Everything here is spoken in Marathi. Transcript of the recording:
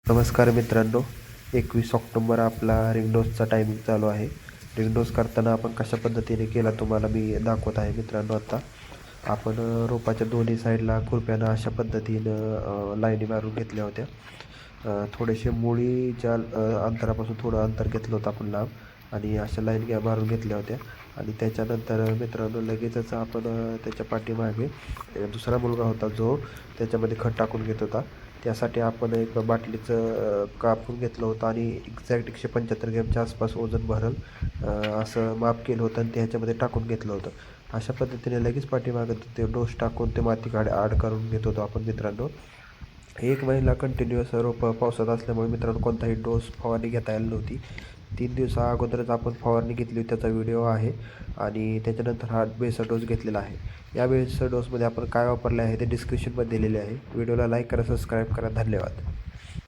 नमस्कार मित्रांनो, 21 ऑक्टोबर आपला रिंग डोसचा टायमिंग चालू आहे. रिंग डोस करताना आपण कशा पद्धतीने केला तुम्हाला मी दाखवत आहे मित्रांनो आता. आपण रोपाच्या दोन्ही साईडला खुरप्यानं अशा पद्धतीनं लाईनी मारून घेतल्या होत्या. थोडेसे मुळीच्या अंतरापासून थोडं अंतर घेतलं होतं आपण लांब आणि अशा लाईन मारून घेतल्या होत्या आणि त्याच्यानंतर मित्रांनो लगेचच आपण त्याच्या पाठीमागे दुसरा मुलगा होता जो त्याच्यामध्ये खत टाकून घेत होता. त्यासाठी आपण एक बाटलीचं कापून घेतलं होतं आणि एक्झॅक्ट 175 ग्रॅमच्या आसपास वजन भरेल असं माप केलं होतं आणि ते ह्याच्यामध्ये टाकून घेतलं होतं. अशा पद्धतीने लगेच पाठीमागं ते डोस टाकून ते माती आड करून घेत होतो आपण मित्रांनो. एक महिना कंटिन्युअस रोपं पावसात असल्यामुळे मित्रांनो कोणताही डोस फवारणी घेता आली नव्हती. 3 दिवसा अगोदरच आपण फवारणी घेतली त्याचा व्हिडिओ आहे आणि त्याच्यानंतर हा बेसर डोस घेतलेला आहे. या बेसर डोसमध्ये आपण काय वापरले आहे ते डिस्क्रिप्शनमध्ये दिलेले आहे. व्हिडिओला लाईक करा, सबस्क्राईब करा. धन्यवाद.